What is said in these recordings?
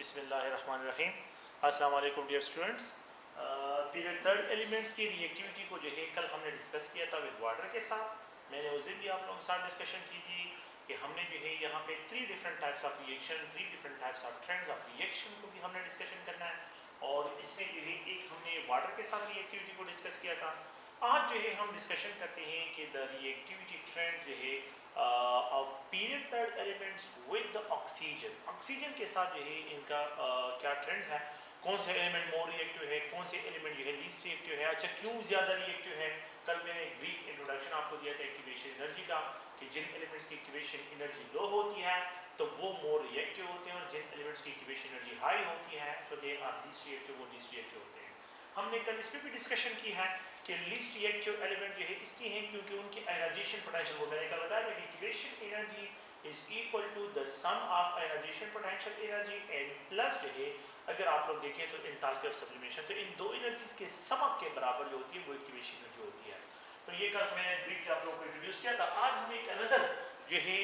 बिस्मिल्लाहिर्रहमानिर्रहीम। अस्सलाम वालेकुम dear students. Period third elements की रिएक्टिविटी को जो है कल हमने डिस्कस किया था विद वाटर के साथ। मैंने उस दिन भी आप लोगों के साथ डिस्कशन की थी कि हमने जो है यहाँ पे 3 different types of reaction, 3 different types of trends of reaction को भी हमने डिस्कशन करना है। और इसमें जो है एक हमने वाटर के साथ रिएक्टिविटी को डिस्कस किया था। आज जो है हम डिस्कशन करते हैं कि द रिएक्टिविटी ट्रेंड जो है of period third elements with the oxygen. Oxygen के साथ जो है इनका क्या ट्रेंड्स है, कौन से एलिमेंट मोर रिएक्टिव है, कौन से एलिमेंट जो है लीस्ट रिएक्टिव है, अच्छा क्यों ज़्यादा रिएक्टिव है। कल मैंने एक ब्रीफ इंट्रोडक्शन आपको दिया था एक्टिवेशन एनर्जी का कि जिन एलिमेंट्स की एक्टिवेशन एनर्जी लो होती है तो वो मोर रिएक्टिव होते हैं, और जिन एलिमेंट्स की एक्टिवेशन एनर्जी हाई होती है तो दे आर लीस्ट रिएक्टिव, वो लीस्ट रिएक्टिव होते हैं। हमने कल इस पर भी डिस्कशन की है कि लीस्ट रिएक्टिव एलिमेंट जो है इसलिए हैं क्योंकि उनकी आयनाइजेशन पोटेंशियल, वो मैंने कल बताया था कि activation energy is equal to the sum of ionization potential energy and plus जो है अगर आप लोग देखें तो एंथैल्पी ऑफ सब्लिमेशन, तो इन दो एनर्जीज के सम के बराबर जो होती है वो एक्टिवेशन एनर्जी होती है। तो ये कल मैं ब्रीफली आप लोगों को इंट्रोड्यूस किया था। आज हम एक अनदर जो है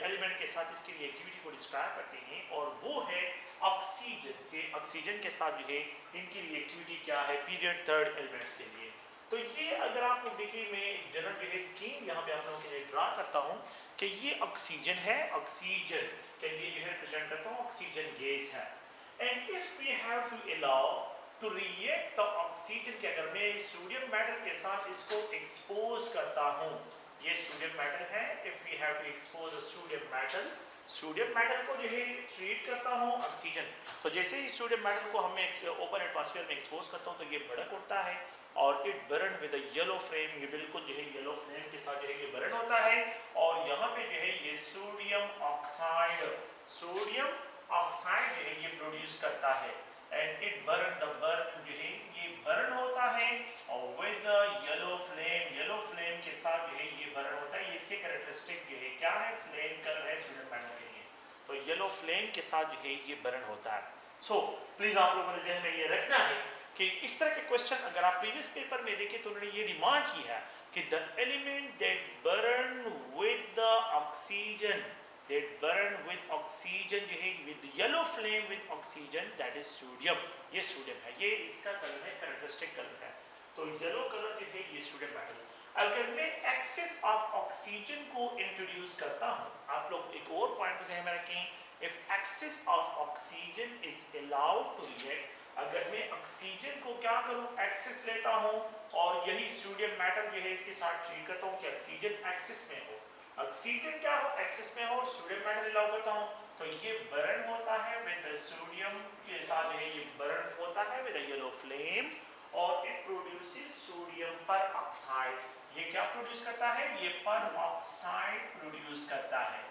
एलिमेंट के साथ इसकी रिएक्टिविटी को डिस्क्राइब करते हैं और वो है ऑक्सीजन के। ऑक्सीजन के साथ जो है इनकी रिएक्टिविटी क्या है पीरियड थर्ड एलिमेंट्स के लिए। तो ये अगर आप लोग देखिए, मैं जनरल जो है स्कीम यहाँ पे आप लोगों के लिए ड्रा करता हूँ कि ये ऑक्सीजन है, ऑक्सीजन के लिए जो है प्रेजेंट करता हूँ ऑक्सीजन गैस है। And if we have to allow to react the oxygen के, अगर मैं सोडियम मेटल के साथ इसको एक्सपोज करता हूँ, ये सोडियम मेटल है, if we have to expose a sodium metal को जो है ट्रीट करता हूँ ऑक्सीजन, तो जैसे ही सोडियम मेटल को हमें ओपन एटमॉस्फेयर में एक्सपोज करता हूँ तो ये भड़क उठता है और it burn with a yellow flame. ये बिल्कुल जो है येलो फ्लेम के साथ जो है ये बर्न होता है और यहाँ पे जो है ये सोडियम ऑक्साइड जो है ये प्रोड्यूस करता है एंड इट बर्न जो है ये बर्न होता है और विद येलो फ्लेम के साथ जो है ये बर्न होता है। ये इसके कैरेक्टरिस्टिक जो है क्या है, फ्लेम कलर है सोडियम मेटल के लिए, तो येलो फ्लेम के साथ जो है ये बर्न होता है। सो प्लीज आप लोगों ने ध्यान में ये रखना है कि इस तरह के क्वेश्चन अगर आप प्रीवियस पेपर में देखें तो उन्होंने ये डिमांड की है कि the element that burn with the oxygen, जो है with yellow flame with oxygen, that is sodium. ये सोडियम है, ये इसका कलर है, कैरेक्टरिस्टिक कलर है, तो येलो कलर जो है ये सोडियम मेटल। अगर मैं एक्सेस ऑफ ऑक्सीजन को इंट्रोड्यूस करता हूं, आप लोग एक और पॉइंट को ध्यान में रखें, if excess of oxygen is allowed to react, अगर मैं ऑक्सीजन को क्या करूं, एक्सेस लेता हूं और यही सोडियम मेटल जो है इसके साथ ट्रीट करता हूं कि ऑक्सीजन एक्सेस में हो, ऑक्सीजन क्या हो एक्सेस में हो और सोडियम मेटल अलाउ करता हूं, तो ये बर्न होता है विद सोडियम के साथ है, ये बर्न होता है विद येलो फ्लेम और इट प्रोड्यूसेस सोडियम पर ऑक्साइड। ये क्या प्रोड्यूस करता है, ये पर ऑक्साइड प्रोड्यूस करता है।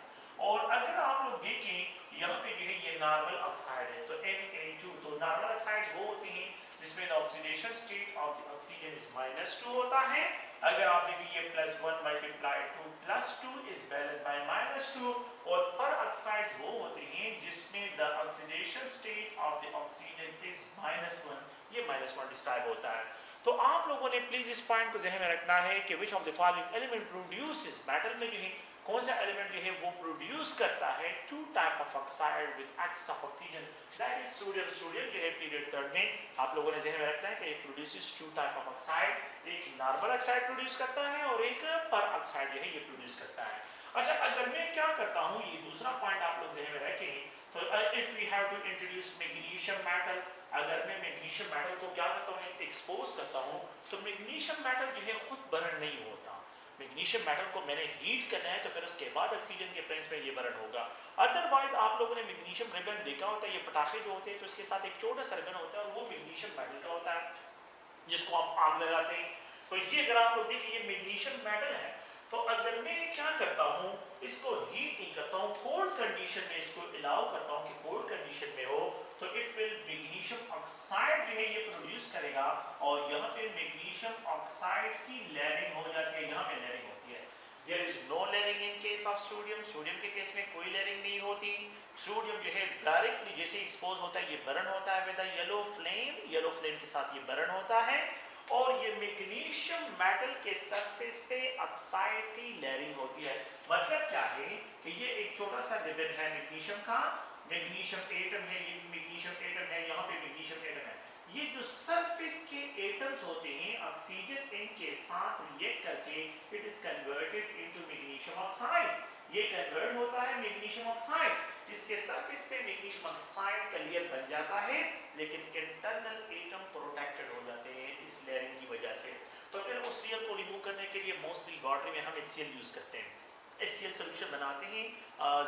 और अगर आप लोग देखें यहाँ पे जो है ये नॉर्मल ऑक्साइड है, तो Na2, तो नॉर्मल ऑक्साइड वो होते हैं जिसमें the oxidation state of the oxygen is -2 होता है। अगर आप देखें ये +1 मल्टीप्लाई 2 +2 इज बैलेंस बाय -2, और पर ऑक्साइड वो होते हैं जिसमें the oxidation state of the oxygen is -1, ये -1 डिस्क्राइब होता है। तो आप लोगों ने प्लीज इस पॉइंट को ज़हन में रखना है कि which of the following element produces, metal में जो है कौन सा एलिमेंट जो है वो प्रोड्यूस करता है 2 type of oxide with excess of oxygen, that is sodium. Sodium जो है पीरियड थर्ड में आप लोगों ने ज़हन में रखना है कि ये प्रोड्यूसेस 2 टाइप ऑफ ऑक्साइड, एक नॉर्मल ऑक्साइड प्रोड्यूस करता है और एक पर ऑक्साइड जो है ये प्रोड्यूस करता है। अच्छा, अगर मैं क्या करता हूँ, ये दूसरा पॉइंट आप लोग ज़हन में रखें, तो if we have to introduce magnesium metal, अगर मैं मैग्नीशियम मेटल को क्या करता हूँ, एक्सपोज करता हूँ, तो मैग्नीशियम मेटल जो है खुद बर्न नहीं होता। मैग्नीशियम मेटल को मैंने हीट करना है तो फिर उसके बाद ऑक्सीजन के प्रेजेंस में ये बर्न होगा। अदरवाइज आप लोगों ने मैग्नीशियम रिबन देखा होता है, ये पटाखे जो होते हैं तो इसके साथ एक छोटा सा रिबन होता है और वो मैग्नीशियम मेटल का होता है जिसको आप आग लगाते हैं। तो ये अगर आप लोग देखिए ये मैग्नीशियम मेटल है, तो अगर मैं क्या करता हूँ, इसको हीट नहीं करता हूँ, कोल्ड कंडीशन में इसको अलाउ करता हूँ कि कोल्ड कंडीशन में हो, तो इट विल मैग्नीशियम ऑक्साइड जो है ये प्रोड्यूस करेगा और यहाँ पे मैग्नीशियम ऑक्साइड की लेयरिंग हो जाती है, यहाँ पे लेयरिंग होती है। There is no layering in case of sodium, sodium के केस में कोई लेयरिंग नहीं होती। सोडियम जो है डायरेक्टली जैसे एक्सपोज होता है ये बर्न होता है विद येलो फ्लेम के साथ ये बर्न होता है और ये मैग्नीशियम मेटल के सरफेस पे ऑक्साइड की लेयरिंग होती है। मतलब क्या है कि ये एक छोटा सा रिबन है मैग्नीशियम का, मैग्नीशियम एटम है, ये ऑक्सीजन इनके साथ रिएक्ट करके it is converted into magnesium oxide. ये कन्वर्ट होता है मैग्नीशियम ऑक्साइड। इसके सरफेस पे मैग्नीशियम ऑक्साइड का लेयर बन जाता है, लेकिन इंटरनल एटम प्रोटेक्टेड हो जाते हैं इस लेयरिंग की वजह से। तो फिर उस लेयर को रिमूव करने के लिए मोस्टली लैबोरेटरी में हम HCl यूज करते हैं। HCl सोल्यूशन बनाते हैं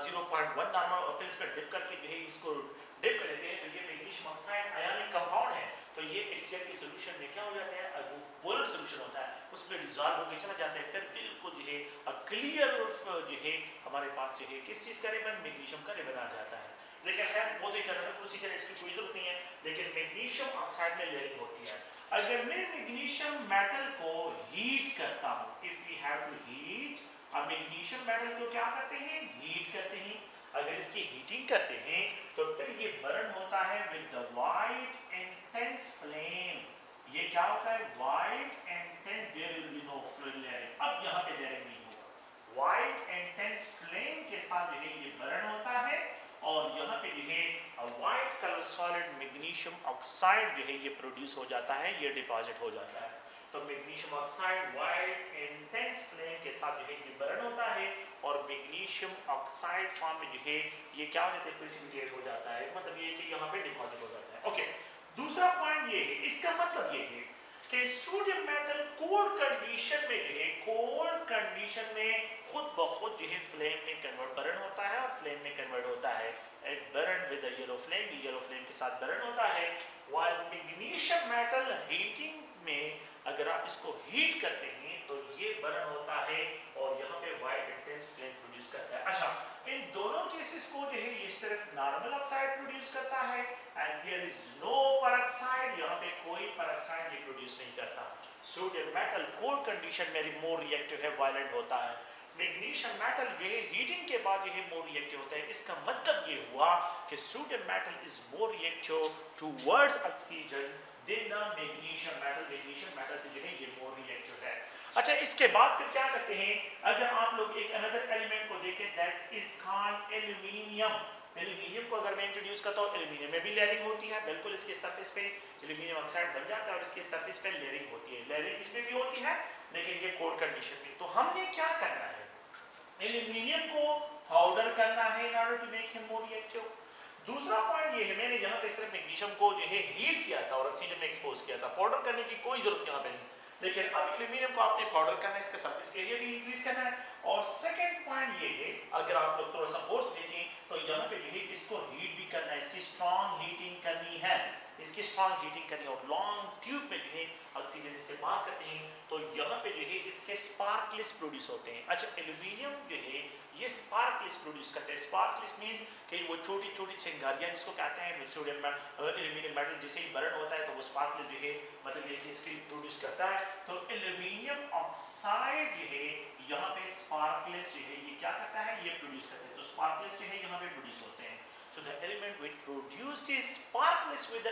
0.1 नॉर्मल और फिर इस पर डिप करके जो है इसको डिप कर लेते हैं, तो ये मैग्नीशियम ऑक्साइड आयनिक कंपाउंड है। तो ये HCl के सोल्यूशन में क्या हो जाता है, वो पोलर सोल्यूशन होता है, उसमें डिसॉल्व होकर चला जाता है। फिर बिल्कुल जो है क्लियर जो है हमारे पास जो है किस चीज़ का रिबन, मैग्नीशियम का रिबन आ जाता है। लेकिन खैर वो तो एक अलग प्रोसीजर है, इसकी कोई जरूरत नहीं है। लेकिन मैग्नीशियम ऑक्साइड में लेयरिंग होती है। अगर मैं मैग्नीशियम मेटल को हीट करता हूँ, if we have to heat, अब मैग्नीशियम मेटल को क्या करते हैं, हीट करते हैं। अगर इसकी हीटिंग करते हैं तो फिर ये बर्न होता है with the white intense flame. ये क्या होता है, white intense, there will be no layering. अब यहाँ पे लेयरिंग नहीं होगा, वाइट इंटेंस फ्लेम के साथ जो है ये बर्न होता है और यहाँ पे जो है white colour solid magnesium oxide जो है ये प्रोड्यूस हो जाता है, ये डिपॉजिट हो जाता है। तो magnesium oxide white intense flame के साथ जो है ये बर्न होता है और मैग्नीशियम ऑक्साइड फॉर्म में जो है ये क्या हो जाता है, प्रेसिपिटेट हो जाता है। मतलब ये कि यहाँ पे डिपॉजिट हो जाता है। ओके, दूसरा पॉइंट ये है, इसका मतलब ये है कि सोडियम मेटल कोल्ड कंडीशन में जो है, कोल्ड कंडीशन में खुद ब खुद जो है फ्लेम में कन्वर्ट बर्न होता है और फ्लेम में कन्वर्ट होता है। It burn with the yellow flame, yellow flame के साथ बर्न होता है। व्हाइल मैग्नीशियम मेटल हीटिंग में अगर आप इसको हीट करते हैं तो ये बर्न होता है और यहाँ पे व्हाइट इंटेंस फ्लेम प्रोड्यूस करता है। अच्छा, इन दोनों केसेस को जो है ये सिर्फ नॉर्मल ऑक्साइड प्रोड्यूस करता है and there is no peroxide, यहाँ पे कोई पेरोक्साइड ये प्रोड्यूस नहीं करता। सोडियम मेटल कोल्ड कंडीशन में मोर रिएक्टिव है, वायलेंट होता है। मैग्नीशियम मेटल जो है हीटिंग के बाद जो है मोर रिएक्टिव होता है। इसका मतलब ये हुआ कि sodium metal is more reactive towards oxygen than the magnesium metal. Magnesium metal से जो है ये मोर रिएक्टिव है। अच्छा, इसके बाद फिर क्या करते हैं, अगर आप लोग एक अनदर एलिमेंट को देखें that is called aluminium. Aluminium को अगर मैं इंट्रोड्यूस करता हूँ, एल्यूमिनियम में भी लेयरिंग होती है, बिल्कुल इसके सरफेस पे एल्यूमिनियम ऑक्साइड बन जाता है और इसके सरफेस पे लेयरिंग होती है। लेयरिंग इसमें भी होती है लेकिन ये कोल्ड कंडीशन में। तो हमने क्या करना है, एल्यूमिनियम को पाउडर करना है in order to make him more reactive. दूसरा पॉइंट ये है, मैंने यहाँ पे सिर्फ मैग्नीशियम को जो है हीट किया था और ऑक्सीजन में एक्सपोज किया था, पाउडर करने की कोई जरूरत यहाँ पे नहीं। लेकिन अब एल्यूमिनियम को आपने पाउडर करना है, इसका सरफेस एरिया भी इंक्रीज करना है। और सेकंड पॉइंट ये है, अगर आप लोग थोड़ा सा फोर्स देखें तो यहाँ पे जो है इसको हीट भी करना है, इसकी स्ट्रॉन्ग हीटिंग करनी है, इसकी स्ट्रॉन्ग हीटिंग करनी है और लॉन्ग ट्यूब में जो है ऑक्सीजन से पास करते हैं तो यहाँ पे जो है इसके स्पार्कलेस प्रोड्यूस होते हैं। अच्छा, एल्यूमिनियम जो है ये स्पार्कलेस प्रोड्यूस करते हैं। स्पार्कलेस मींस कि वो छोटी छोटी चिंगारियां जिसको कहते हैं, सोडियम एल्यूमिनियम मेटल जैसे ही बर्न होता है तो वो स्पार्कलेस जो है मतलब ये इसकी प्रोड्यूस करता है। तो एल्यूमिनियम ऑक्साइड जो है यहाँ पे स्पार्कलेस जो है ये क्या करता है, ये प्रोड्यूस करता है। तो स्पार्कलेस जो है यहाँ पे प्रोड्यूस होते हैं। So the element which produces sparkless with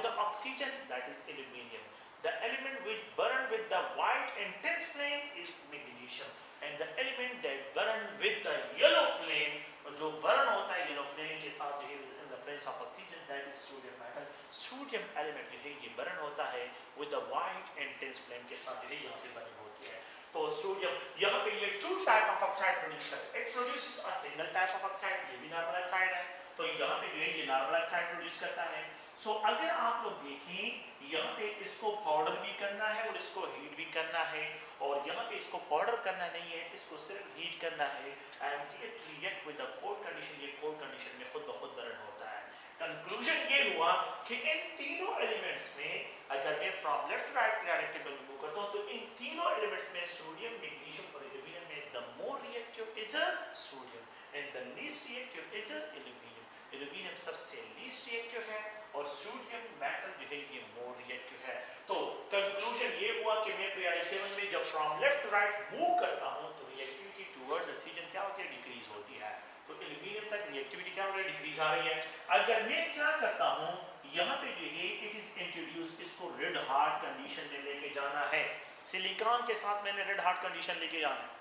the oxygen, that is aluminium. The element which burn with the white intense flame is magnesium, and the element that burn with the yellow flame, जो burn होता है yellow flame के साथ जो है in the presence of oxygen, that is sodium metal. Sodium element जो है ये burn होता है with the white intense flame के साथ जो है यहाँ पे burning होती है। तो सोडियम यहाँ पे ये two type of oxide produce करता है। It produces a single type of oxide, ये भी नॉर्मल ऑक्साइड है, तो यहाँ पे जो है ये नॉर्मल ऑक्साइड प्रोड्यूस करता है। सो अगर आप लोग देखें यहाँ पे इसको पाउडर भी करना है और इसको हीट भी करना है, और यहाँ पे इसको पाउडर करना नहीं है, इसको सिर्फ हीट करना है and it react with the cold condition. ये कोल्ड कंडीशन में खुद ब खुद बर्न होता है। कंक्लूजन ये हुआ कि इन तीनों एलिमेंट्स में अगर मैं from left to right periodic table move करता हूं तो इन तीनों एलिमेंट्स में सोडियम, मैग्नीशियम और एल्यूमिनियम में the more reactive is a sodium and the least reactive is a aluminium. Aluminium सबसे लीस्ट रिएक्टिव है और सोडियम मेटल जो है ये मोर रिएक्टिव है। तो कंक्लूजन ये हुआ कि मैं पीरियोडिक टेबल में जब from left to right move करता हूं तो रिएक्टिविटी टुवर्ड्स ऑक्सीजन क्या होती है, डिक्रीज होती है। तो एल्यूमिनियम तक रिएक्टिविटी क्या हो रही है, डिक्रीज आ रही है। अगर मैं क्या करता हूं, यहाँ पे जो है इट इज इंट्रोड्यूस, इसको रेड हार्ट कंडीशन में लेके जाना है। सिलिकॉन के साथ मैंने रेड हार्ट कंडीशन लेके जाना है।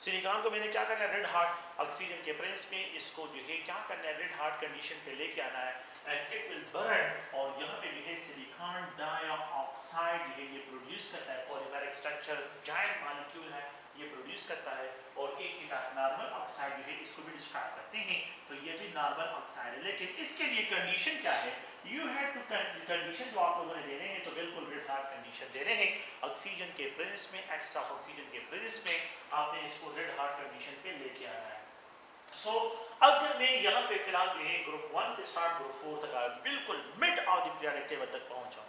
सिलिकॉन को मैंने क्या करना है, रेड हार्ट ऑक्सीजन के प्रेजेंस में इसको जो है क्या करना है, रेड हार्ट कंडीशन पे लेके आना है एंड इट विल बर्न। और यहाँ पे जो है सिलिकॉन डाइऑक्साइड ऑक्साइड ये प्रोड्यूस करता है, पॉलीमेरिक स्ट्रक्चर जायंट मॉलिक्यूल है, ये प्रोड्यूस करता है। और एक नॉर्मल ऑक्साइड जो है इसको भी डिस्क्राइब करते हैं, तो ये भी नॉर्मल ऑक्साइड है। लेकिन इसके लिए कंडीशन क्या है, यू हैव टू कंडीशन जो आप लोगों ने दे रहे हैं तो बिल्कुल रेड हार्ट कंडीशन दे रहे हैं। ऑक्सीजन के प्रेजेंस में, एक्सेस ऑफ ऑक्सीजन के प्रेजेंस में आपने इसको रेड हार्ट कंडीशन पे लेके आना है। सो अगर मैं यहाँ पे फिलहाल जो है ग्रुप 1 से स्टार्ट ग्रुप 4 तक आया, बिल्कुल mid of the periodic table तक पहुंचा,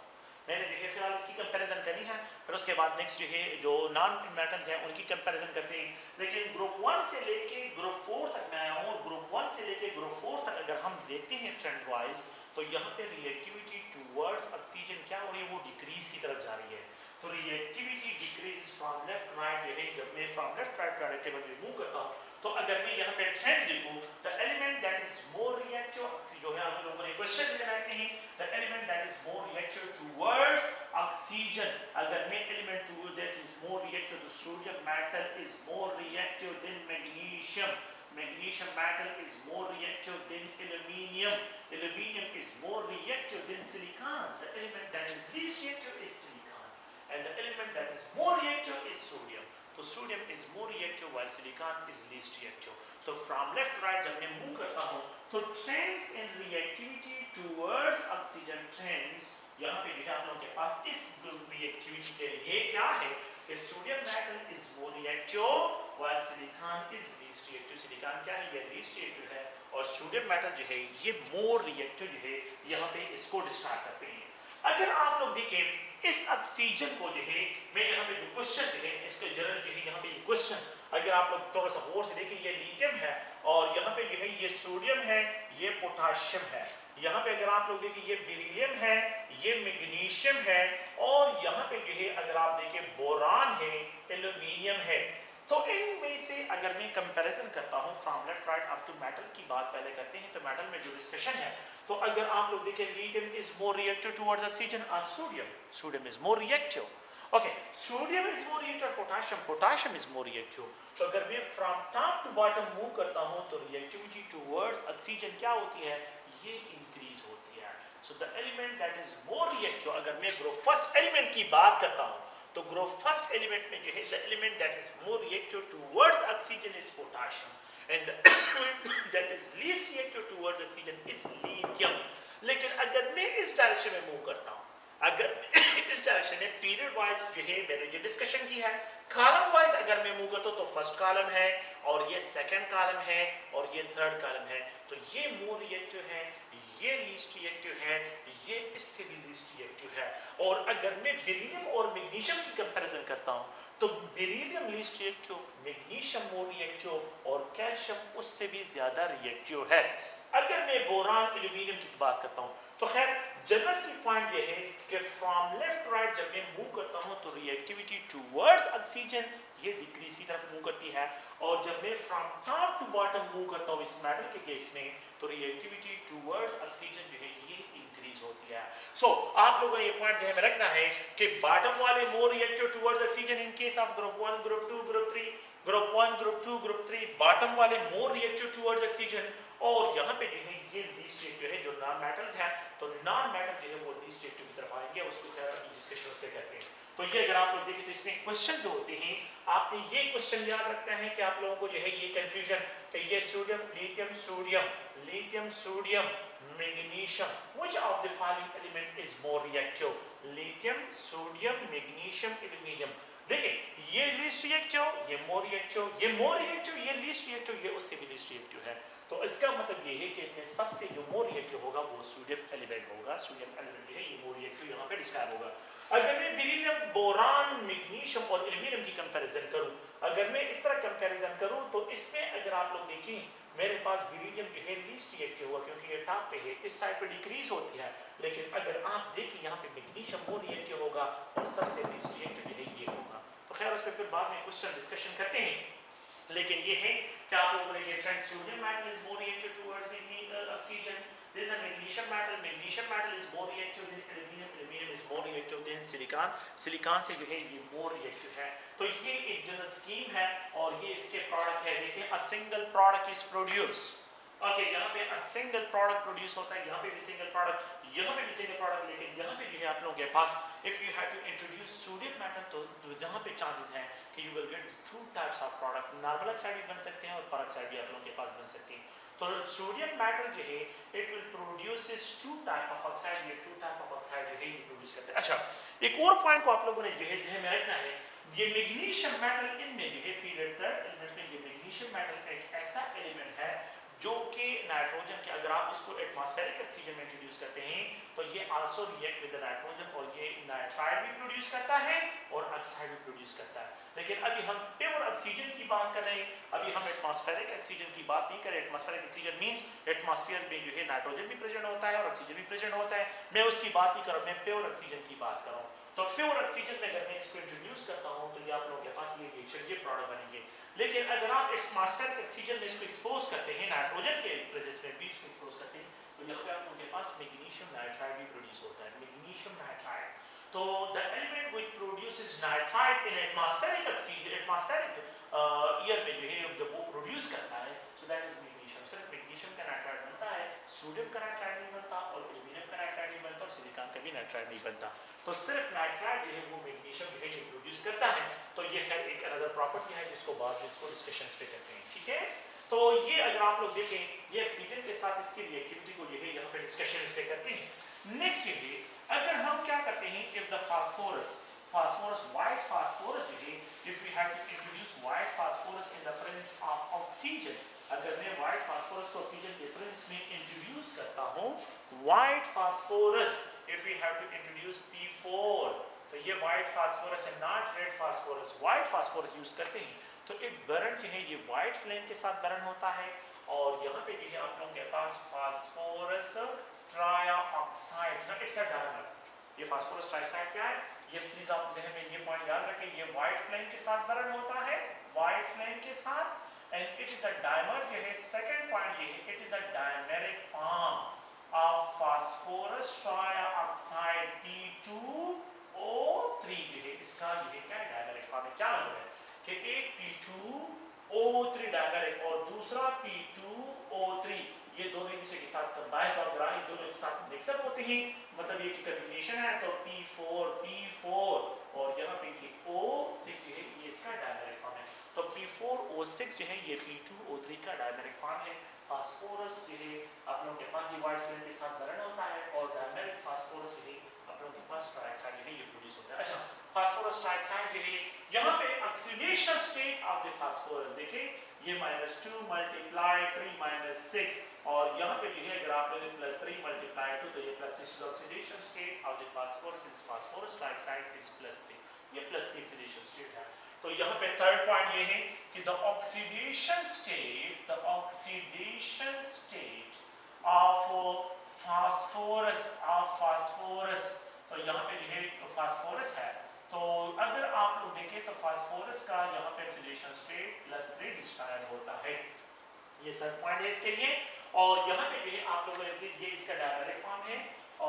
मैंने जो है फिलहाल इसकी कंपैरिजन करनी है, फिर उसके बाद नेक्स्ट जो है जो नॉन मेटल्स हैं उनकी कंपैरिजन करते हैं। लेकिन ग्रुप 1 से लेके ग्रुप 4 तक मैं आया हूँ, और ग्रुप 1 से लेके ग्रुप 4 तक अगर हम देखते हैं ट्रेंड वाइज, तो यहाँ पे रिएक्टिविटी टुवर्ड्स ऑक्सीजन क्या हो रही है, वो डिक्रीज की तरफ जा रही है। तो reactivity decrease from left right जो है, जब मैं from left right periodic table में मूव करता हूँ, तो अगर मैं यहाँ पे ट्रेंड देखूं, the element that is more reactive, जो है आप लोगों ने क्वेश्चन में बैठते हैं, the element that is more reactive towards oxygen, अगर मैं element to that is more reactive to sodium metal is more reactive than magnesium, magnesium metal is more reactive than aluminium, aluminium is more reactive than silicon, the element that is least reactive is silicon, and the element that is more reactive is sodium. तो sodium is more reactive while silicon is least reactive. तो from left right जब मैं move करता हूँ, तो trends in reactivity towards oxygen trends, यहाँ पे भी आप लोगों के पास इस रिएक्टिविटी के लिए क्या है कि sodium metal is more reactive while silicon is least reactive. Silicon क्या है, ये least reactive है, और सोडियम मेटल जो है ये मोर रिएक्टिव जो है, यहाँ पे इसको डिस्क्राइब करते हैं। अगर आप लोग देखें इस ऑक्सीजन को जो है, मैं यहाँ पे जो क्वेश्चन जो है इसके जनरल जो है यहाँ पे ये क्वेश्चन, अगर आप लोग थोड़ा सा गौर से देखें, ये लिथियम है और यहाँ पे जो है ये सोडियम है, ये पोटाशियम है, यहाँ पे अगर आप लोग देखें ये बेरिलियम है, ये मैग्नीशियम है, और यहाँ पे जो है अगर आप देखें बोरान है, एल्यूमिनियम है। तो इनमें से अगर मैं कंपैरिजन करता हूँ from left right up to metal की बात पहले करते हैं, तो मेटल में जो डिस्कशन है, तो अगर आप लोग देखें lithium is more reactive towards oxygen और sodium is more reactive, okay, sodium is more reactive, potassium is more reactive. तो अगर मैं from top to bottom move करता हूँ, तो रिएक्टिविटी टुवर्ड्स ऑक्सीजन क्या होती है, ये इंक्रीज होती है। So the element that is more reactive, अगर मैं ग्रुप फर्स्ट एलिमेंट की बात करता हूँ, तो ग्रुप फर्स्ट एलिमेंट में जो है the element that is more reactive towards oxygen is potassium, and the element that is least reactive towards oxygen is lithium. लेकिन अगर मैं इस डायरेक्शन में मूव करता हूँ, अगर इस डायरेक्शन में पीरियड वाइज जो है मैंने ये डिस्कशन की है, कॉलम वाइज अगर मैं मूव करता हूँ, तो फर्स्ट कॉलम है और ये सेकंड कॉलम है और ये थर्ड कॉलम है, तो ये मोर रिएक्टिव है, ये लीस्ट रिएक्टिव है, ये इससे भी लीस्ट रिएक्टिव है। और अगर मैं बेरिलियम और मैग्नीशियम की कंपैरिजन करता हूं, तो beryllium least reactive, magnesium more reactive और कैल्शियम उससे भी ज्यादा रिएक्टिव है। अगर मैं बोरान एल्यूमिनियम की बात करता हूं, तो खैर जनरल सी पॉइंट ये है कि फ्रॉम लेफ्ट राइट जब मैं मूव करता हूं, तो रिएक्टिविटी टुवर्ड्स ऑक्सीजन ये डिक्रीज की तरफ मूव करती है, और जब मैं from top to bottom move करता हूं इस मेटल के केस में, तो रिएक्टिविटी टुवर्ड्स ऑक्सीजन जो है ये इंक्रीज होती है। सो आप लोगों को ये पॉइंट ध्यान में रखना है कि बॉटम वाले मोर reactive towards oxygen in case of group 1, group 2, group 3, group 1, group 2, group 3, bottom वाले मोर रिएक्टिव टुवर्ड्स ऑक्सीजन, और यहाँ पे जो है ये लीस्ट रिएक्टिव है जो नॉन मेटल्स हैं, तो नॉन मेटल जो है वो लीस्ट रिएक्टिव की तरफ आएंगे, उसको खैर अभी डिस्कशन पे करते हैं। तो ये अगर आप लोग देखें तो इसमें क्वेश्चन जो होते हैं, आपने ये क्वेश्चन याद रखना है कि आप लोगों को जो है ये कंफ्यूजन कि ये sodium lithium sodium magnesium, which of the following element is more reactive, lithium sodium magnesium aluminium. देखिए ये लीस्ट रिएक्टिव, ये मोर रिएक्टिव, ये मोर रिएक्टिव, ये लीस्ट रिएक्टिव, ये उससे भी लीस्ट रिएक्टिव है। तो इसका मतलब ये है कि इनमें सबसे जो मोर रिएक्टिव होगा वो सोडियम एलिमेंट होगा, सोडियम एलिमेंट है ये मोर रिएक्टिव यहाँ पे डिस्क्राइब होगा। अगर मैं बेरिलियम, बोरान, मैग्नीशियम और एल्यूमिनियम की कंपैरिजन करूं, अगर मैं इस तरह कंपैरिजन करूं, तो इसमें अगर आप लोग देखें मेरे पास बेरिलियम जो है लीस्ट रिएक्टिव हुआ क्योंकि ये टॉप पे है, इस साइड पे डिक्रीज होती है। लेकिन अगर आप देखें यहाँ पे मैग्नीशियम मोर रिएक्टिव होगा और सबसे लीस्ट रिएक्टिव जो है ये होगा। तो खैर उस पर फिर बाद में क्वेश्चन डिस्कशन करते हैं, लेकिन ये है कि आप लोगों ने ये trend sodium metal is more reactive towards oxygen, then the magnesium metal is more reactive than aluminum is more reactive than silicon से जो है ये more reactive है। तो ये एक जनरल स्कीम है और ये इसके प्रोडक्ट है। देखिए a single product is produced, okay, यहाँ पे सिंगल प्रोडक्ट प्रोड्यूस होता है, यहाँ पे भी सिंगल प्रोडक्ट, यहाँ पे भी सिंगल प्रोडक्ट, लेकिन यहाँ पे जो है आप लोगों के पास if you have to introduce sodium metal तो यहाँ पे चांसेस हैं कि you will get two types of product, normal oxide भी बन सकते हैं और पेरोक्साइड भी आप लोगों के पास बन सकते हैं। तो सोडियम मेटल जो है it will produces two type of oxide, ये टू टाइप ऑफ ऑक्साइड जो है ये प्रोड्यूस करते हैं। अच्छा, एक और पॉइंट को आप लोगों ने जो है ज़हन में रखना है, ये मैग्नीशियम मेटल इनमें जो है पीरियड एलिमेंट में ये मैग्नीशियम मेटल एक ऐसा एलिमेंट है जो कि नाइट्रोजन के अगर आप इसको एटमॉस्फेरिक ऑक्सीजन में इंट्रोड्यूस करते हैं तो ये also react with the nitrogen और ये नाइट्राइड भी प्रोड्यूस करता है और ऑक्साइड भी प्रोड्यूस करता है। लेकिन अभी हम प्योर ऑक्सीजन की बात कर रहे हैं, अभी हम एटमॉस्फेरिक ऑक्सीजन की बात नहीं कर रहे। एटमॉस्फेरिक ऑक्सीजन मींस एटमॉस्फेयर में जो है नाइट्रोजन भी प्रेजेंट होता है और ऑक्सीजन भी प्रेजेंट होता है, मैं उसकी बात नहीं कर रहा हूं, मैं प्योर ऑक्सीजन की बात कर रहा हूं। तो प्योर ऑक्सीजन में अगर मैं इसको इंट्रोड्यूस करता हूं तो ये आप लोगों के पास ये रिएक्शन, ये प्रोडक्ट बनेंगे। लेकिन अगर आप एटमॉस्फेरिक ऑक्सीजन में इसको एक्सपोज करते हैं, नाइट्रोजन के प्रेजेंस में भी इसको एक्सपोज करते हैं, तो यहाँ पे आप लोगों के पास मैग्नीशियम नाइट्राइड भी प्रोड्यूस होता है, मैग्नीशियम नाइट्राइड। तो the element which produces nitride in atmospheric oxygen, atmospheric air में जो है जब वो प्रोड्यूस करता है, सो दैट इज मैग्नीशियम। सिर्फ मैग्नीशियम का नाइट्राइड बनता है, सोडियम का नाइट्राइड नहीं बनता और एल्यूमिनियम का नाइट्राइड नहीं बनता और सिलिकॉन का भी नाइट्राइड नहीं बनता। तो सिर्फ नाइट्राइड जो है वो मैग्नीशियम जो है ये प्रोड्यूस करता है। तो ये खैर एक अनदर प्रॉपर्टी है जिसको बाद में इसको डिस्कशन पे करते हैं, ठीक है। तो ये अगर आप लोग देखें, ये ऑक्सीजन के साथ इसकी रिएक्टिविटी को जो है यहाँ पे डिस्कशन इस पे करते हैं। नेक्स्ट ये अगर हम क्या करते हैं, if the phosphorus white phosphorus जो है, if we have to introduce white phosphorus in the presence of oxygen, अगर मैं व्हाइट फास्फोरस को ऑक्सीजन के प्रेजेंस में इंट्रोड्यूस करता हूं, white phosphorus if we have to introduce P4, तो ये व्हाइट फास्फोरस है, not red phosphorus, white phosphorus use करते हैं तो एक बर्न जो है ये व्हाइट फ्लेम के साथ बर्न होता है और यहाँ पे जो है आप लोगों के पास phosphorus trioxide, it's a dimer. ये फास्फोरस ट्राइऑक्साइड क्या है, ये प्लीज आप ज़हन में ये पॉइंट याद रखें, ये व्हाइट फ्लेम के साथ बर्न होता है, व्हाइट फ्लेम के साथ, and it is a dimer जो है। सेकंड पॉइंट ये है, it is a dimeric form of phosphorus trioxide P2O3 जो है, इसका ये क्या डायमेरिक फॉर्म है, क्या मतलब है कि एक P2O3 डायमेरिक और दूसरा P2O3, ये दोनों एक दूसरे के साथ कंबाइन और ग्राइंड दोनों एक साथ मिक्सअप होते हैं, मतलब ये की कॉम्बिनेशन है। तो P4 और यहाँ पे ये O6 जो है ये इसका डायमेरिक फॉर्म है। तो P4O6 जो है ये P2O3 का डायमेरिक फॉर्म है। फास्फोरस जो है आप लोगों के पास ये व्हाइट फ्लेम के साथ बर्न होता है और डायमेरिक फास्फोरस जो है आप लोगों के पास ट्राइऑक्साइड जो है ये प्रोड्यूस होता है। अच्छा, फास्फोरस ट्राइऑक्साइड जो है यहाँ पे oxidation state of the phosphorus देखिए, ये -2 मल्टीप्लाई 3 -6 और यहाँ पे जो है अगर आप लोग +3 मल्टीप्लाई 2 तो ये +6 oxidation state of the phosphorus is phosphorus trioxide is +3, ये +3 ऑक्सीडेशन स्टेट है। तो यहाँ पे थर्ड पॉइंट ये है कि the oxidation state of phosphorus, तो यहाँ पे जो है फास्फोरस है, तो अगर आप लोग देखें तो फास्फोरस का यहाँ पे ऑक्सीडेशन स्टेट +3 डिस्क्राइब होता है। ये थर्ड पॉइंट है इसके लिए। और यहाँ पे जो है आप लोगों ने प्लीज ये इसका डायमेरिक फॉर्म है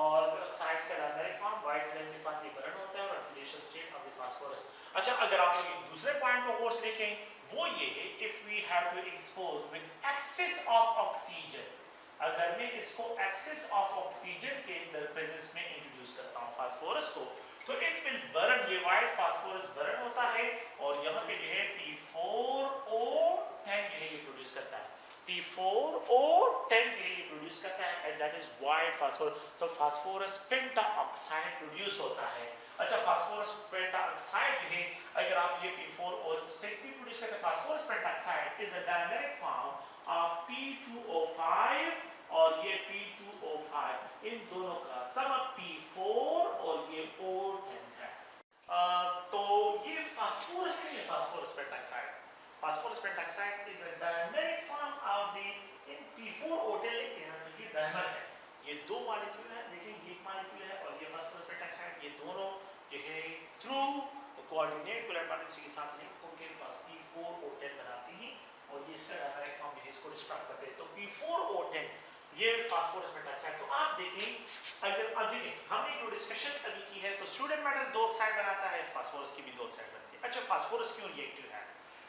और ऑक्साइड्स का डायमेरिक फॉर्म व्हाइट फ्लेम के साथ ये बर्न होता है और oxidation state of the phosphorus. अच्छा, अगर आप लोग दूसरे पॉइंट को और देखें वो ये है, if we have to expose with excess of oxygen, अगर मैं इसको एक्सेस ऑफ ऑक्सीजन के प्रेजेंस में इंट्रोड्यूस करता हूँ फास्फोरस को, तो इट विल बर्न, ये व्हाइट फास्फोरस बर्न होता है और यहाँ पे जो है P4O10 ये प्रोड्यूस करता है, P4O10 ये प्रोड्यूस करता है and that is white phosphorus. तो फास्फोरस पेंटाऑक्साइड प्रोड्यूस होता है। अच्छा, फास्फोरस पेंटाऑक्साइड है, अगर आप ये P4O6 भी प्रोड्यूस करते हैं, phosphorus pentoxide is a dimeric form of P2O5 और ये P2O5, इन दोनों का सम P4 और ये O10 है। तो ये फास्फोरस है, ये phosphorus pentoxide, phosphorus pentoxide is a dimeric form of the in P4O10 लिखते हैं तो ये डायमर है, ये दो मॉलिक्यूल है, देखिए ये एक मॉलिक्यूल है और ये फास्फोरस पेंटाऑक्साइड, ये दोनों जो है थ्रू कोऑर्डिनेट पोलर बॉन्डिंग के साथ लिंक होकर पास P4O10 बनाती हैं और ये इसका डायमेरिक फॉर्म है, इसको डिस्ट्रक्ट करते हैं। तो P4O10 ये फास्फोरस पेंटाऑक्साइड। तो आप देखें, अगर अब देखें हमने जो डिस्कशन अभी की है तो सोडियम मेटल 2 ऑक्साइड बनाता है, फास्फोरस की भी 2 ऑक्साइड बनती है। अच्छा, फास्फोरस क्यों रिएक्टिव है,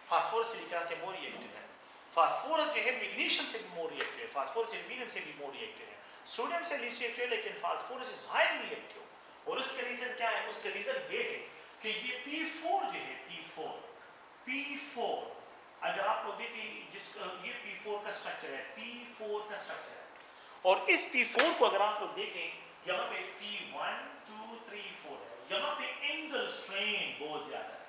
फास्फोरस सिलिकॉन से मोर रिएक्टिव है। फास्फोरस जो है मैग्नीशियम से भी मोर रिएक्टिव है, फास्फोरस एल्यूमिनियम से भी मोर रिएक्टिव है, सोडियम से लीस्ट रिएक्टिव है, लेकिन फास्फोरस इज हाईली रिएक्टिव। और उसका रीजन क्या है? उसका रीजन ये है कि ये P4 जो है, P4 अगर आप लोग देखें, जिसका ये P4 का स्ट्रक्चर है, P4 का स्ट्रक्चर है, और इस P4 को अगर आप लोग देखें, यहाँ पे P1 2 3 4 है, यहाँ पे एंगल स्ट्रेन बहुत ज्यादा है,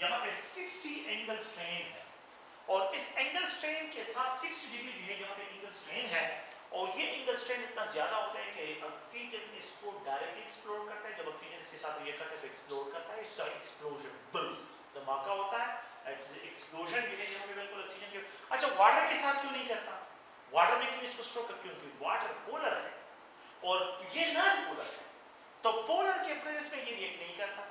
यहाँ पे 60 एंगल स्ट्रेन है, और इस एंगल स्ट्रेन के साथ 60 डिग्री जो है यहाँ पे एंगल स्ट्रेन है, और ये एंगल स्ट्रेन इतना ज्यादा होता है कि ऑक्सीजन इसको डायरेक्टली एक्सप्लोर करता है, जब ऑक्सीजन इसके साथ रिएक्ट करता है तो एक्सप्लोर करता है, इसका एक्सप्लोजन धमाका होता है, एक्सप्लोजन जो है यहाँ पे बिल्कुल ऑक्सीजन के। अच्छा, वाटर के साथ क्यों नहीं करता? वाटर में क्यों इसको स्ट्रोक करता? क्योंकि वाटर पोलर है और ये नॉन पोलर है, तो पोलर के प्रेजेंस में ये रिएक्ट नहीं करता,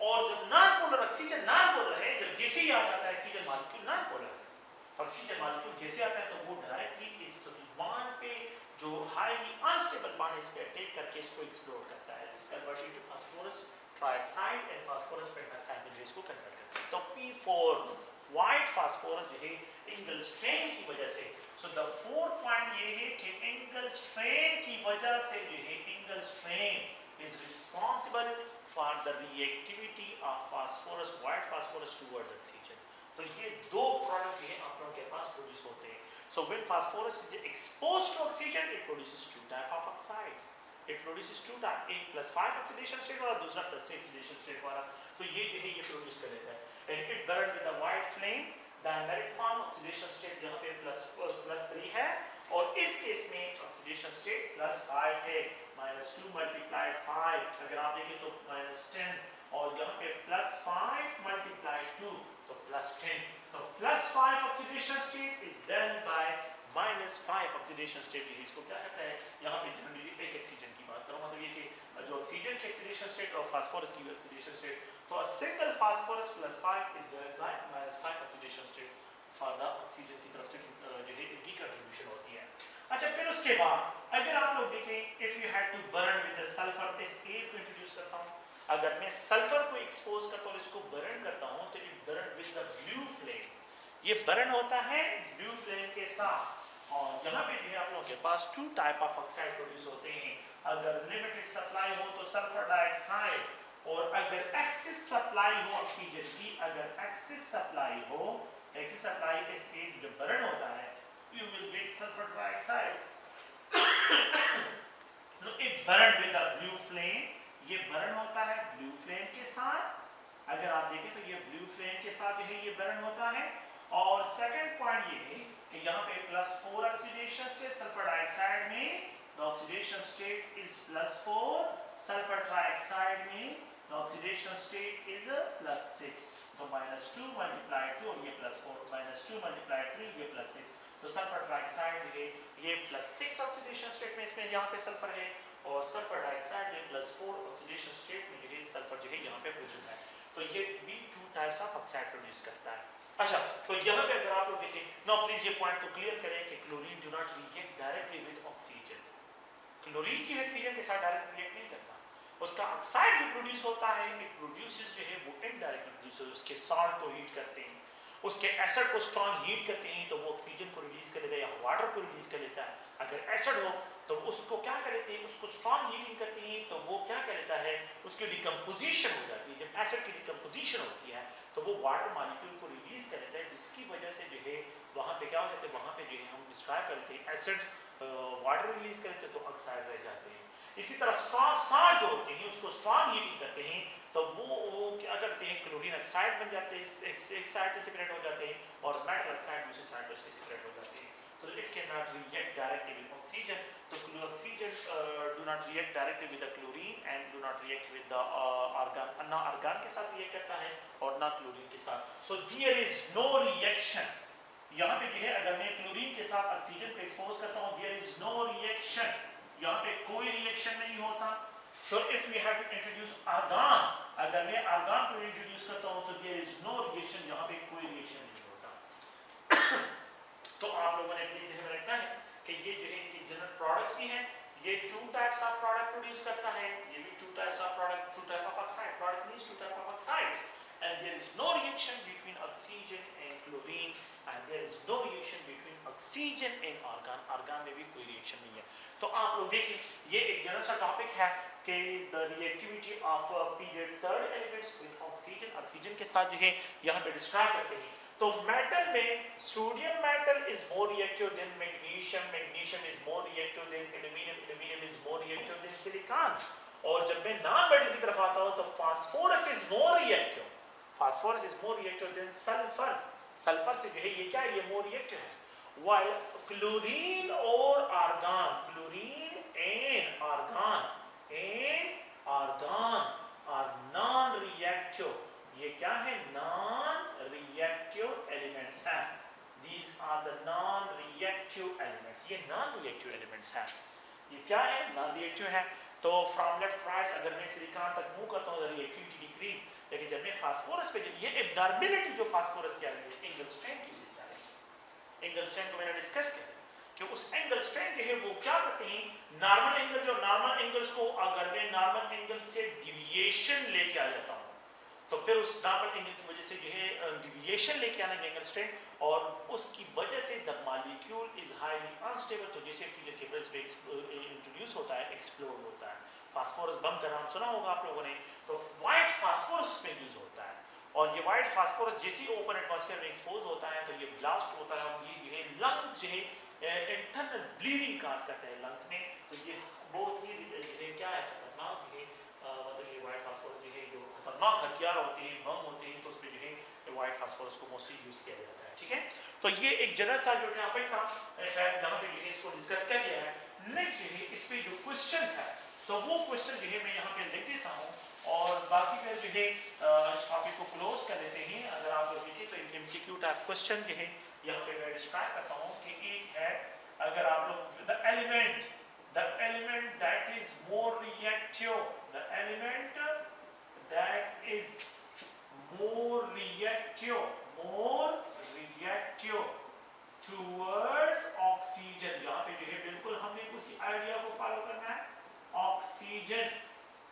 और जब non polar oxygen non polar है, जब जैसे ही आ जाता है ऑक्सीजन मॉलिक्यूल नॉन पोलर है, ऑक्सीजन मॉलिक्यूल जैसे आता है तो वो डायरेक्टली इस बॉन्ड पे जो हाईली अनस्टेबल बॉन्ड है इस पे अटैक करके इसको एक्सप्लोर करता है, इस convert into phosphorus trioxide and phosphorus pentoxide में इसको कन्वर्ट करता है। तो P4 व्हाइट फास्फोरस जो है एंगल स्ट्रेन की वजह से, सो द फोर्थ पॉइंट ये है कि एंगल स्ट्रेन की वजह से जो है, angle strain is responsible for the reactivity of phosphorus, white phosphorus towards oxygen. तो ये दो प्रोडक्ट जो है आप लोगों के पास प्रोड्यूस होते हैं। So when phosphorus is exposed to oxygen, it produces two type of oxides, it produces two type, एक +5 ऑक्सीडेशन स्टेट वाला, दूसरा +3 ऑक्सीडेशन स्टेट वाला, तो ये जो है ये प्रोड्यूस कर लेता है, and it burn with the white flame, dimeric form, oxidation state यहाँ पे +3 है, और इस केस में ऑक्सीडेशन स्टेट +5 है, -2 × 5, अगर आप देखें तो -10, और यहाँ पे +5 × 2 तो +10, तो +5 oxidation state is balanced bye -5 oxidation state. इसको क्या कहता है? यहाँ पे जनरली एक ऑक्सीजन की बात करूँ, मतलब ये कि जो ऑक्सीजन की ऑक्सीडेशन स्टेट और फास्फोरस की ऑक्सीडेशन स्टेट, तो a single phosphorus +5 is balanced by -5 oxidation state for the oxygen की तरफ से जो है इनकी कंट्रीब्यूशन होती है। अच्छा, फिर उसके बाद अगर आप लोग देखें, if you had to burn with the sulphur, इस एयर को इंट्रोड्यूस करता हूं, अगर मैं सल्फर को एक्सपोज करता हूं, इसको बर्न करता हूं, तो it burn with the blue flame, ये बर्न होता है ब्लू फ्लेम के साथ, और यहाँ पे जो है आप लोगों के पास 2 टाइप ऑफ ऑक्साइड प्रोड्यूस होते हैं। अगर लिमिटेड सप्लाई हो तो सल्फर डाइऑक्साइड, और अगर एक्सेस सप्लाई हो ऑक्सीजन की, अगर एक्सेस सप्लाई हो, एक्सेस सप्लाई के स्टेट जब बर्न होता है, you will gate sulphur dioxide. It burn with the blue flame, ये बर्न होता है ब्लू फ्लेम के साथ, अगर आप देखें तो ये ब्लू फ्लेम के साथ जो है ये बर्न होता है। और सेकंड पॉइंट ये है कि यहाँ पे +4 ऑक्सीडेशन स्टेट सल्फर डाइऑक्साइड में, the oxidation state is +4, sulphur trioxide में the oxidation state is +6, तो -2 × 2, ये +4, -2 × 3, ये +6, तो सल्फर ट्राइऑक्साइड है ये +6 ऑक्सीडेशन स्टेट में, इसमें यहाँ पे सल्फर है, और सल्फर डाइऑक्साइड में +4 ऑक्सीडेशन स्टेट में ये सल्फर जो है यहाँ पे मौजूद है, तो ये भी 2 टाइप्स ऑफ ऑक्साइड प्रोड्यूस करता है। अच्छा, तो यहाँ पे अगर आप लोग देखें, नो प्लीज ये पॉइंट तो क्लियर करें कि chlorine do not react directly with oxygen, chlorine की ऑक्सीजन के साथ डायरेक्ट रिएक्ट नहीं करता, उसका ऑक्साइड जो प्रोड्यूस होता है, इट प्रोड्यूसेस जो है वो इनडायरेक्टली प्रोड्यूस होता है, उसके सॉल्ट को हीट करते हैं, उसके एसिड को स्ट्रॉन्ग हीट करते हैं, तो वो ऑक्सीजन को रिलीज कर लेता है या वाटर को रिलीज कर लेता है। अगर एसिड हो तो उसको क्या कर लेते हैं, उसको स्ट्रॉन्ग हीटिंग करते हैं, तो वो क्या कर लेता है, उसकी डिकम्पोजिशन हो जाती है, जब एसिड की डिकम्पोजिशन होती है तो वो वाटर मॉलिक्यूल को रिलीज कर लेता है, जिसकी वजह से जो है वहाँ पे क्या हो जाता है, वहाँ पे जो है हम डिस्क्राइब करते हैं एसिड वाटर रिलीज करते हैं तो ऑक्साइड रह जाते हैं। इसी तरह स्ट्रॉन्ग सॉल्ट जो होते हैं उसको स्ट्रॉन्ग हीटिंग करते हैं तो वो क्या करते हैं, क्लोरीन ऑक्साइड बन जाते हैं, एक साइड पे सेपरेट हो जाते हैं, और मेटल ऑक्साइड दूसरी साइड पे उसके सेपरेट हो जाते हैं, तो it can not react directly with oxygen, तो oxygen do not react directly with the chlorine and do not react with the argon, ना आर्गन के साथ रिएक्ट करता है और ना क्लोरीन के साथ, so there is no reaction. यहाँ पे है अगर मैं क्लोरीन के साथ ऑक्सीजन को एक्सपोज करता हूँ, देयर इज नो रिएक्शन, यहाँ पे कोई रिएक्शन नहीं होता। तो if we have to introduce argon, अगर मैं आर्गन को इंट्रोड्यूस करता हूँ, so there is no reaction, यहाँ पे कोई रिएक्शन नहीं होता। तो आप लोगों ने प्लीज ध्यान रखना है कि ये जो है कि जनरल प्रोडक्ट्स भी हैं, ये 2 टाइप्स ऑफ प्रोडक्ट प्रोड्यूस करता है, ये भी 2 types of product, 2 type of oxide, product means 2 type of oxide, and there is no reaction between oxygen and chlorine, and there is no reaction between oxygen and argon. argon में भी कोई reaction नहीं है. तो आप लोग देखिए, ये एक जनरल सा टॉपिक है कि the reactivity of period third elements with oxygen, oxygen के साथ जो है यहाँ पे डिस्क्राइब करते हैं. तो मेटल में sodium metal is more reactive than magnesium, magnesium is more reactive than aluminum, aluminum is more reactive than silicon. और जब मैं नॉन मेटल की तरफ आता हूँ तो phosphorus is more reactive, phosphorus is more reactive than sulphur. Sulphur से जो है ये क्या है, ये मोर रिएक्टिव है. व्हाइल क्लोरीन और आर्गन, chlorine and argon are non reactive. ये क्या है, नॉन रिएक्टिव एलिमेंट्स हैं. These are the non reactive elements. ये नॉन रिएक्टिव एलिमेंट्स हैं. ये क्या है, नॉन रिएक्टिव है. तो फ्रॉम लेफ्ट राइट अगर मैं सिलिकॉन तक मूव करता हूँ रिएक्टिविटी डिक्रीज, लेकिन जब मैं फास्फोरस पे, ये एब्नॉर्मलिटी जो फास्फोरस की आ रही है एंगल स्ट्रेन की वजह से आ रही है. एंगल स्ट्रेन को मैंने डिस्कस किया कि उस एंगल स्ट्रेन जो है वो क्या करते हैं, नॉर्मल एंगल, जो नॉर्मल एंगल्स को अगर मैं नॉर्मल एंगल से डिविएशन लेके आ जाता हूँ तो फिर उस नॉर्मल एंगल की वजह से जो है डिविएशन लेके आना एंगल स्ट्रेन, और उसकी वजह से the molecule is highly unstable. तो जैसे ऑक्सीजन के प्रेस पे इंट्रोड्यूस होता है, एक्सप्लोड होता है. फास्फोरस बम का नाम सुना होगा आप लोगों ने. तो व्हाइट फास्फोरस में यूज होता है, और ये व्हाइट फास्फोरस जैसे ही ओपन एटमॉस्फेयर में एक्सपोज होता है तो ये ब्लास्ट होता है, और ये जो है लंग्स जो है इंटरनल ब्लीडिंग काज करता है लंग्स में. तो ये बहुत ही क्या है, खतरनाक है. मतलब ये व्हाइट फास्फोरस जो है जो खतरनाक हथियार होते हैं, बम होते हैं, तो उसमें जो है व्हाइट फास्फोरस को मोस्टली यूज किया जाता है. ठीक है, तो ये एक जनरल सा जो टॉपिक था, खैर यहाँ पे जो है इसको डिस्कस कर लिया है. नेक्स्ट जो है इस पे जो क्वेश्चंस है तो वो क्वेश्चन जो है मैं यहाँ पे लिख देता हूँ, और बाकी फिर जो है इस टॉपिक को क्लोज कर लेते हैं. अगर आप लोग देखें तो एक एमसीक्यू टाइप क्वेश्चन जो है यहाँ पे मैं डिस्क्राइब करता हूँ कि एक है, अगर आप लोग the element that is more reactive, the element that is more reactive towards oxygen. यहाँ पे जो है बिल्कुल हमने उसी आइडिया को फॉलो करना है. Oxygen,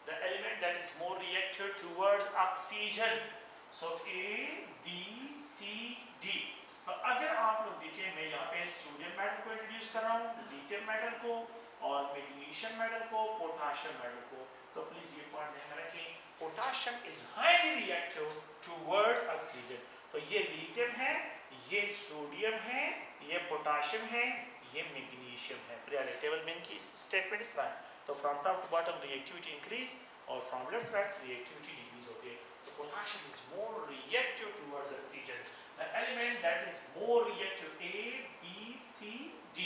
the element that is more reactive towards oxygen. So A, B, C, D. तो अगर आप लोग देखें, मैं यहाँ पे सोडियम मेटल को इंट्रोड्यूस कर रहा हूँ, लिथियम मेटल को, और मैग्नीशियम मेटल को, पोटाशियम मेटल को. तो प्लीज ये पॉइंट ध्यान में रखें. Potassium is highly reactive towards oxygen. तो ये लिथियम है, ये सोडियम है, ये पोटाशियम है, ये मैग्नीशियम है. पीरियोडिक टेबल में इनकी स्टेटमेंट इस तरह है. तो from top to bottom reactivity increase, और from left right reactivity decrease होती है. तो potassium is more reactive towards oxygen. The element that is more reactive, A, B, C, D.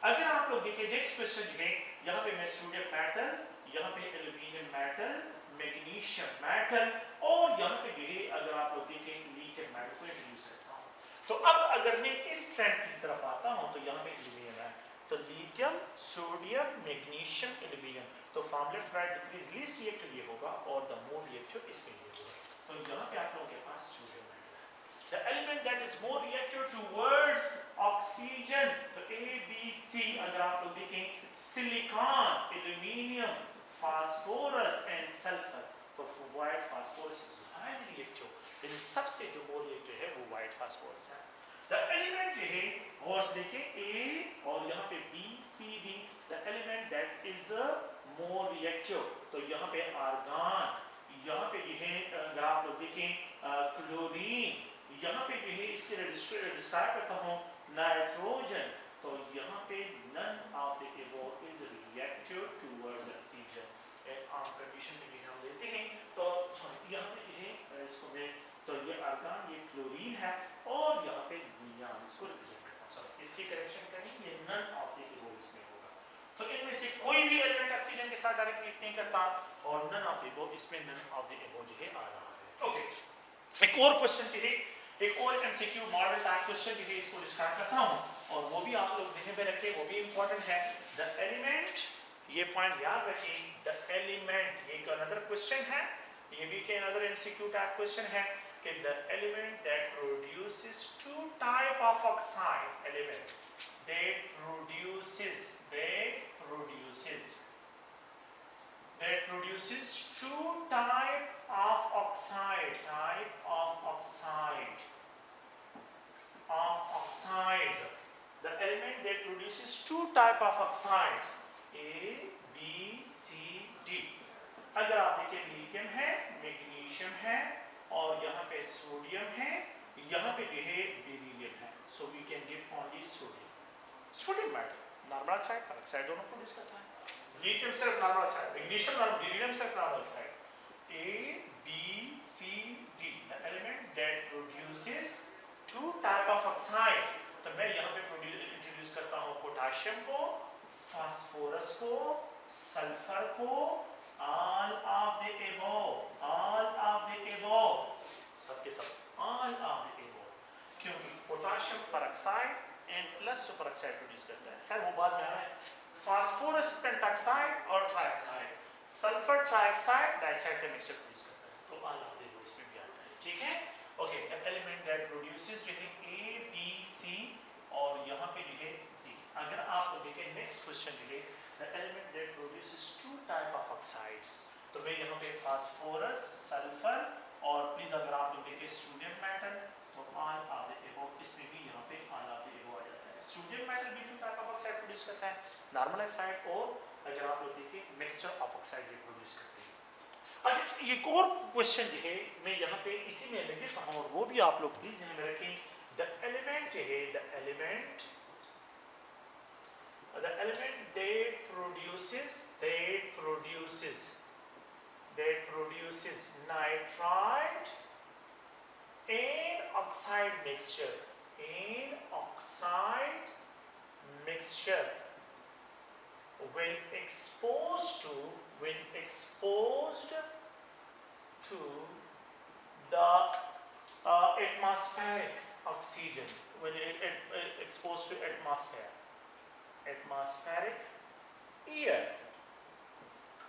अगर आप लोग देखें नेक्स्ट क्वेश्चन जो है, यहाँ पे मैं सोडियम मेटल, यहाँ पे एल्यूमिनियम मेटल, मैग्नीशियम मेटल, और यहाँ पे जो है अगर आप लोग देखें लिथियम मेटल को इंट्रोड्यूस करता हूँ. तो अब अगर मैं इस ट्रेंड की तरफ आता हूँ तो यहाँ पे एल्यूमिनियम है. तो लिथियम, सोडियम, मैग्नीशियम, एल्यूमिनियम. तो from left right decrease least reactive ये होगा, और द मोर रिएक्टिव इसमें ये होगा. तो यहाँ पे आप लोगों के पास सोडियम मेटल है. The element that is more reactive towards oxygen. तो A, B, C अगर आप लोग देखें, silicon, aluminium, phosphorus and sulphur. तो white phosphorus is highly reactive. लेकिन सबसे जो मोर रिएक्टिव है वो व्हाइट फास्फोरस है. द एलिमेंट जो है वो देखें A, और यहाँ पे B, C, D. The element that is more reactive. तो यहाँ पे आर्गन, यहाँ पे जो है अगर आप लोग देखें क्लोरीन, यहाँ पे जो है इसके डिस्क्राइब करता हूँ नाइट्रोजन. तो यहाँ पे none of the above is reactive towards oxygen. आम कंडीशन में हम लेते हैं तो सॉरी यहाँ पे जो है इसको मैं, तो ये आर्गन, ये क्लोरीन है, और यहाँ पे नियॉन इसको रिप्रेजेंट करता हूँ. सॉरी इसकी करेक्शन करें, ये नन ऑफ द अबव इसमें होगा. तो इनमें से कोई भी एलिमेंट ऑक्सीजन के साथ डायरेक्ट रिएक्ट नहीं करता, और नन ऑफ द अबव, इसमें नन ऑफ द अबव जो है आ रहा है. ओके, एक और क्वेश्चन जो है, एक और एमसीक्यू मॉडल टाइप क्वेश्चन जो है इसको डिस्क्राइब करता हूँ, और वो भी आप लोग ध्यान में रखें, वो भी इंपॉर्टेंट है. द एलिमेंट, ये पॉइंट याद रखें, द एलिमेंट, ये एक अनदर क्वेश्चन है, ये भी के अनदर एमसीक्यू टाइप क्वेश्चन है कि the element that produces two type of oxide, element that produces produces two type of oxides. The element that produces two type of oxides, A, B, C, D. अगर आप देखें lithium है, magnesium है और यहाँ पे सोडियम है, यहाँ पे जो है बेरिलियम है. So we can get only sodium. Sodium metal, normal oxide, peroxide दोनों प्रोड्यूस करता है. लिथियम सिर्फ नॉर्मल ऑक्साइड, मैग्नीशियम और बेरिलियम सिर्फ normal oxide. A, B, C, D. The element that produces two type of oxide. तो मैं यहाँ पे इंट्रोड्यूस करता हूँ पोटाशियम को, फास्फोरस को, सल्फर को, all of the above, सबके सब, all of the above. क्योंकि potassium peroxide and plus super oxide produce करता है. खैर वो बाद में आ रहा है. फास्फोरस पेंटॉक्साइड और ट्राइऑक्साइड, सल्फर ट्राइऑक्साइड डाइऑक्साइड का मिक्सचर प्रोड्यूस करता है. तो all of the above इसमें भी आता है. ठीक है. Okay, the element that produces जो है A, B, C और यहाँ पे जो है D. अगर आप देखें नेक्स्ट क्वेश्चन जो है the element that produces two type of oxides. तो वे यहाँ पे फास्फोरस, सल्फर और प्लीज अगर आप लोग देखें सोडियम मेटल तो ऑल ऑफ द अबव. इसमें भी यहाँ पे ऑल ऑफ द अबव आ जाता है. सोडियम मेटल भी two type of oxide produce करता है, नॉर्मल ऑक्साइड और अगर आप लोग देखें मिक्सचर ऑफ ऑक्साइड भी प्रोड्यूस करते हैं. अच्छा, एक और क्वेश्चन जो है मैं यहाँ पे इसी में लिख देता हूँ और वो भी आप लोग प्लीज ध्यान में रखें. द एलिमेंट जो है the element that produces nitride in oxide mixture when exposed to the atmospheric oxygen, when it exposed to atmospheric air.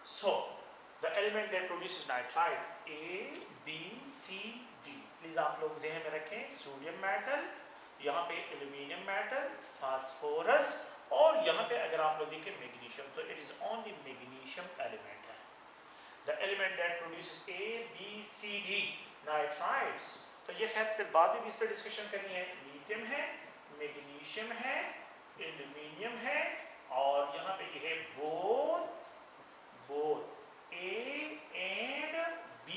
So the element that produces nitride A, B, C, D. Please आप लोग ज़हन में रखें. Sodium metal, यहाँ पे aluminium metal, phosphorus और यहाँ पे अगर आप लोग देखें मैग्नीशियम, तो it is only magnesium element है. The element that produces A, B, C, D nitrides. तो ये खैर फिर बाद में इस पर डिस्कशन करनी है. लिथियम है, मैग्नीशियम है, एल्यूमिनियम है और यहाँ पे ये है बोथ A and B.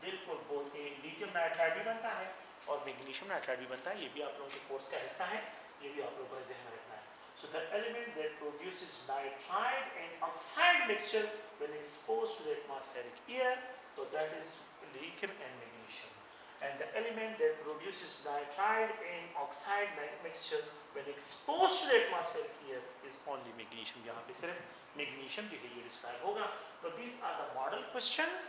बिल्कुल बोथ A. लिथियम नाइट्राइड भी बनता है और मैग्नीशियम नाइट्राइड भी बनता है. ये भी आप लोगों के कोर्स का हिस्सा है, ये भी आप लोगों को ध्यान में रखना है. So the element that produces nitride and oxide mixture when exposed to the atmospheric air, so that is lithium and magnesium. And the element that produces nitride and oxide mixture when exposed to the atmospheric air is only magnesium. यहाँ पे सिर्फ magnesium जो है ये describe होगा. तो these are the model questions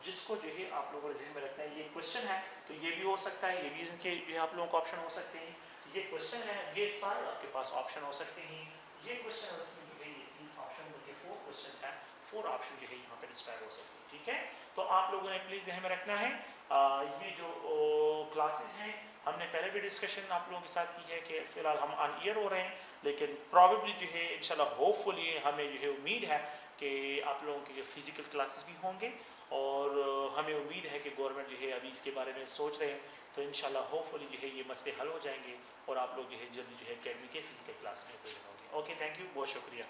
जिसको जो है आप लोगों को ध्यान में रखना है. ये क्वेश्चन है तो ये भी हो सकता है, ये भी इनके ये आप लोगों को ऑप्शन हो सकते हैं. ये क्वेश्चन है, ये सारे आपके पास ऑप्शन हो सकते हैं. ये क्वेश्चन है उसमें जो है ये 3 ऑप्शन बल्कि 4 क्वेश्चंस हैं, 4 ऑप्शन जो है यहाँ पे डिस्क्राइब हो सकते हैं. ठीक है. तो आप लोगों ने प्लीज ध्यान में रखना है. ये जो क्लासेस हैं हमने पहले भी डिस्कशन आप लोगों के साथ की है कि फिलहाल हम ऑन ईयर हो रहे हैं, लेकिन प्रॉबेबली जो है इंशाल्लाह होपफुली हमें जो है उम्मीद है कि आप लोगों के फिजिकल क्लासेस भी होंगे और हमें उम्मीद है कि गवर्नमेंट जो है अभी इसके बारे में सोच रहे हैं. तो इंशाल्लाह होपफुली जो है ये मसले हल हो जाएंगे और आप लोग जो है जल्दी जो है अकेडमी के फिजिकल क्लास में प्रेजेंट होंगे. ओके, थैंक यू, बहुत शुक्रिया.